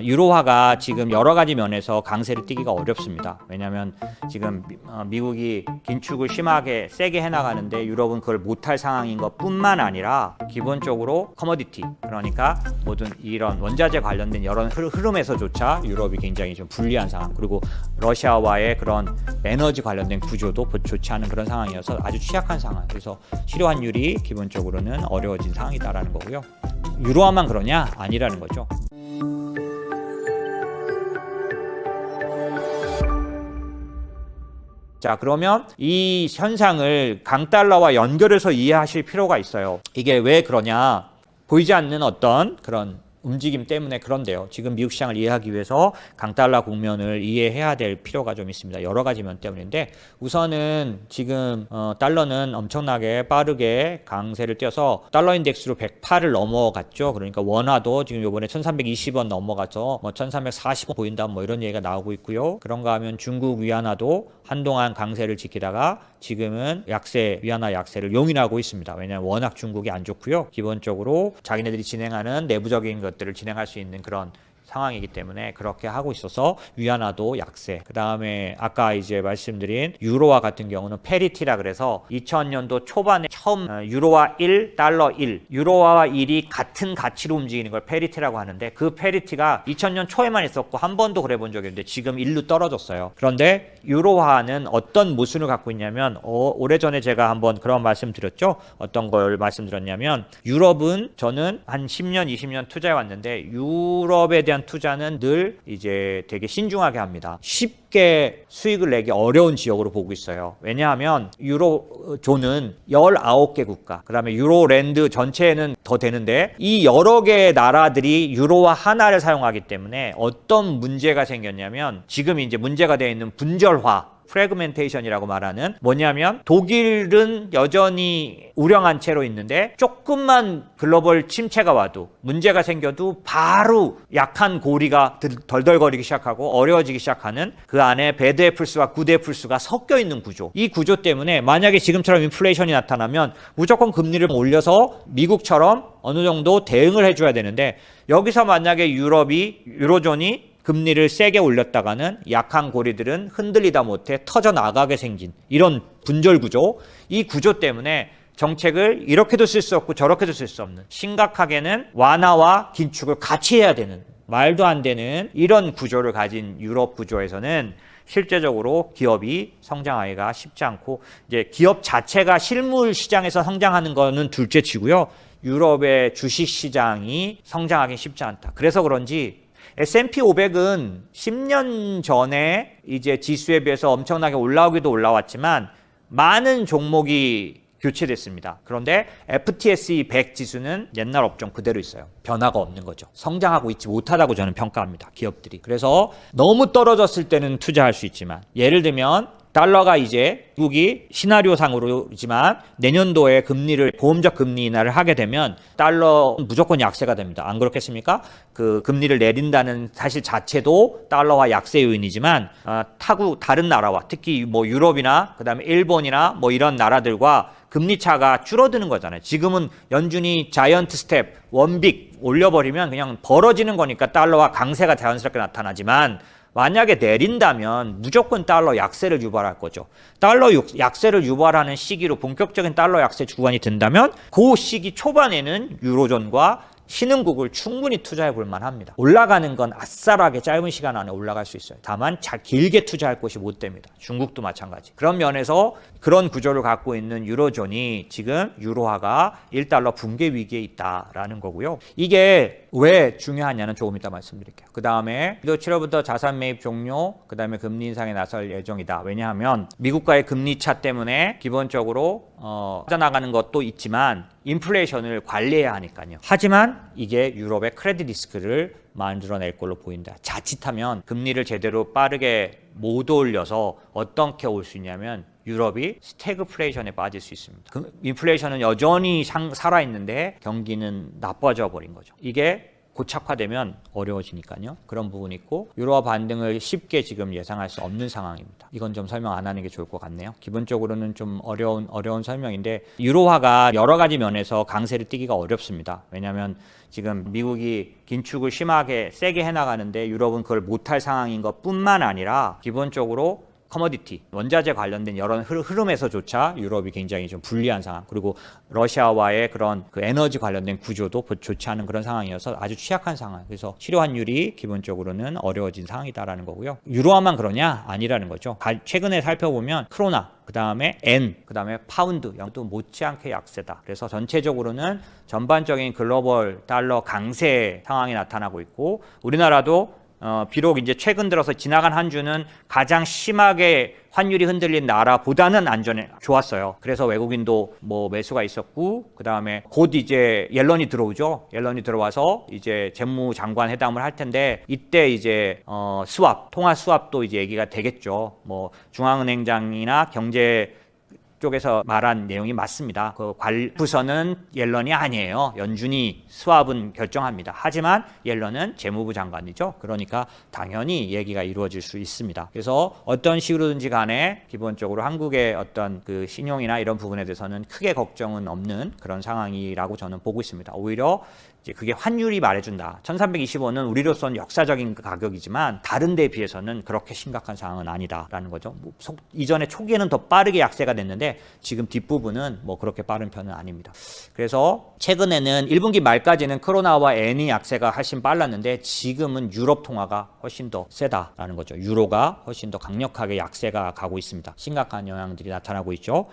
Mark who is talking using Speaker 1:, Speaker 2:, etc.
Speaker 1: 유로화가 지금 여러 가지 면에서 강세를 띠기가 어렵습니다. 왜냐하면 지금 미국이 긴축을 심하게 세게 해나가는데 유럽은 그걸 못할 상황인 것뿐만 아니라 기본적으로 커머디티, 그러니까 모든 이런 원자재 관련된 여러 흐름에서조차 유럽이 굉장히 좀 불리한 상황, 그리고 러시아와의 그런 에너지 관련된 구조도 좋지 않은 그런 상황이어서 아주 취약한 상황. 그래서 실효 환율이 기본적으로는 어려워진 상황이다라는 거고요. 유로화만 그러냐? 아니라는 거죠. 자, 그러면 이 현상을 강달러와 연결해서 이해하실 필요가 있어요. 이게 왜 그러냐? 보이지 않는 어떤 그런 움직임 때문에 그런데요. 지금 미국 시장을 이해하기 위해서 강달러 국면을 이해해야 될 필요가 좀 있습니다. 여러 가지 면 때문인데, 우선은 지금 달러는 엄청나게 빠르게 강세를 띄어서 달러 인덱스로 108을 넘어갔죠. 그러니까 원화도 지금 이번에 1320원 넘어가서 1340원 보인다 이런 얘기가 나오고 있고요. 그런가 하면 중국 위안화도 한동안 강세를 지키다가 지금은 약세, 위안화 약세를 용인하고 있습니다. 왜냐하면 워낙 중국이 안 좋고요. 기본적으로 자기네들이 진행하는 내부적인 것들을 진행할 수 있는 그런 상황이기 때문에 그렇게 하고 있어서 위안화도 약세. 그 다음에 아까 이제 말씀드린 유로화 같은 경우는 페리티라 그래서 2000년도 초반에 처음 유로화 1, 달러 1, 유로화와 1이 같은 가치로 움직이는 걸 페리티라고 하는데, 그 페리티가 2000년 초에만 있었고 한 번도 그래 본 적이 없는데 지금 1로 떨어졌어요. 그런데 유로화는 어떤 모순을 갖고 있냐면 오래전에 제가 한번 그런 말씀 드렸죠. 어떤 걸 말씀드렸냐면, 유럽은 저는 한 10년, 20년 투자해 왔는데 유럽에 대한 투자는 늘 이제 되게 신중하게 합니다. 쉽게 수익을 내기 어려운 지역으로 보고 있어요. 왜냐하면 유로존은 19개 국가, 그 다음에 유로랜드 전체에는 더 되는데 이 여러 개의 나라들이 유로화 하나를 사용하기 때문에 어떤 문제가 생겼냐면, 지금 이제 문제가 되어 있는 분절화, 프래그멘테이션이라고 말하는 뭐냐면, 독일은 여전히 우량한 채로 있는데 조금만 글로벌 침체가 와도, 문제가 생겨도 바로 약한 고리가 덜덜거리기 시작하고 어려워지기 시작하는, 그 안에 배드 애플스와 굿 애플스가 섞여 있는 구조. 이 구조 때문에 만약에 지금처럼 인플레이션이 나타나면 무조건 금리를 올려서 미국처럼 어느 정도 대응을 해줘야 되는데, 여기서 만약에 유로존이 금리를 세게 올렸다가는 약한 고리들은 흔들리다 못해 터져 나가게 생긴 이런 분절 구조, 이 구조 때문에 정책을 이렇게도 쓸 수 없고 저렇게도 쓸 수 없는, 심각하게는 완화와 긴축을 같이 해야 되는, 말도 안 되는 이런 구조를 가진 유럽 구조에서는 실제적으로 기업이 성장하기가 쉽지 않고, 이제 기업 자체가 실물 시장에서 성장하는 거는 둘째 치고요. 유럽의 주식 시장이 성장하기 쉽지 않다. 그래서 그런지 S&P 500은 10년 전에 이제 지수에 비해서 엄청나게 올라오기도 올라왔지만 많은 종목이 교체됐습니다. 그런데 FTSE 100 지수는 옛날 업종 그대로 있어요. 변화가 없는 거죠. 성장하고 있지 못하다고 저는 평가합니다. 기업들이. 그래서 너무 떨어졌을 때는 투자할 수 있지만, 예를 들면 달러가 이제 미국이 시나리오상으로지만 내년도에 금리를, 보험적 금리 인하를 하게 되면 달러 무조건 약세가 됩니다. 안 그렇겠습니까? 그 금리를 내린다는 사실 자체도 달러와 약세 요인이지만, 다른 나라와 특히 유럽이나 그다음에 일본이나 이런 나라들과 금리 차가 줄어드는 거잖아요. 지금은 연준이 자이언트 스텝, 원빅 올려버리면 그냥 벌어지는 거니까 달러와 강세가 자연스럽게 나타나지만, 만약에 내린다면 무조건 달러 약세를 유발할 거죠. 달러 약세를 유발하는 시기로 본격적인 달러 약세 주간이 된다면 그 시기 초반에는 유로존과 신흥국을 충분히 투자해 볼 만합니다. 올라가는 건 아싸하게 짧은 시간 안에 올라갈 수 있어요. 다만 잘 길게 투자할 곳이 못 됩니다. 중국도 마찬가지. 그런 면에서 그런 구조를 갖고 있는 유로존이 지금 유로화가 1달러 붕괴 위기에 있다라는 거고요. 이게 왜 중요하냐는 조금 이따 말씀드릴게요. 그 다음에 7월부터 자산 매입 종료, 그 다음에 금리 인상에 나설 예정이다. 왜냐하면 미국과의 금리 차 때문에 기본적으로 빠져나가는 것도 있지만 인플레이션을 관리해야 하니까요. 하지만 이게 유럽의 크레딧 리스크를 만들어낼 걸로 보인다. 자칫하면 금리를 제대로 빠르게 못 올려서 어떻게 올 수 있냐면 유럽이 스태그플레이션에 빠질 수 있습니다. 인플레이션은 여전히 살아있는데 경기는 나빠져 버린 거죠. 이게 고착화되면 어려워지니까요. 그런 부분이 있고 유로화 반등을 쉽게 지금 예상할 수 없는 상황입니다. 이건 좀 설명 안 하는 게 좋을 것 같네요. 기본적으로는 좀 어려운 설명인데 유로화가 여러 가지 면에서 강세를 띠기가 어렵습니다. 왜냐하면 지금 미국이 긴축을 심하게 세게 해나가는데 유럽은 그걸 못할 상황인 것뿐만 아니라 기본적으로 커머디티, 원자재 관련된 여러 흐름에서조차 유럽이 굉장히 좀 불리한 상황, 그리고 러시아와의 그런 그 에너지 관련된 구조도 좋지 않은 그런 상황이어서 아주 취약한 상황. 그래서 실효 환율이 기본적으로는 어려워진 상황이다라는 거고요. 유로화만 그러냐? 아니라는 거죠. 최근에 살펴보면 크로나, 그 다음에 엔, 그 다음에 파운드, 영도 못지않게 약세다. 그래서 전체적으로는 전반적인 글로벌 달러 강세 상황이 나타나고 있고 우리나라도 비록 이제 최근 들어서 지나간 한 주는 가장 심하게 환율이 흔들린 나라보다는 좋았어요. 그래서 외국인도 뭐 매수가 있었고, 그 다음에 곧 이제 옐런이 들어오죠. 옐런이 들어와서 이제 재무장관 회담을 할 텐데, 이때 이제 통화 수합도 이제 얘기가 되겠죠. 뭐 중앙은행장이나 경제 쪽에서 말한 내용이 맞습니다. 그 부서는 옐런이 아니에요. 연준이 수합은 결정합니다. 하지만 옐런은 재무부 장관이죠. 그러니까 당연히 얘기가 이루어질 수 있습니다. 그래서 어떤 식으로든지 간에 기본적으로 한국의 어떤 그 신용이나 이런 부분에 대해서는 크게 걱정은 없는 그런 상황이라고 저는 보고 있습니다. 오히려 이제 그게 환율이 말해준다. 1325는 우리로서는 역사적인 가격이지만 다른 데에 비해서는 그렇게 심각한 상황은 아니다라는 거죠. 이전에 초기에는 더 빠르게 약세가 됐는데 지금 뒷부분은 뭐 그렇게 빠른 편은 아닙니다. 그래서 최근에는 1분기 말까지는 크로나와 엔이 약세가 훨씬 빨랐는데 지금은 유럽 통화가 훨씬 더 세다라는 거죠. 유로가 훨씬 더 강력하게 약세가 가고 있습니다. 심각한 영향들이 나타나고 있죠.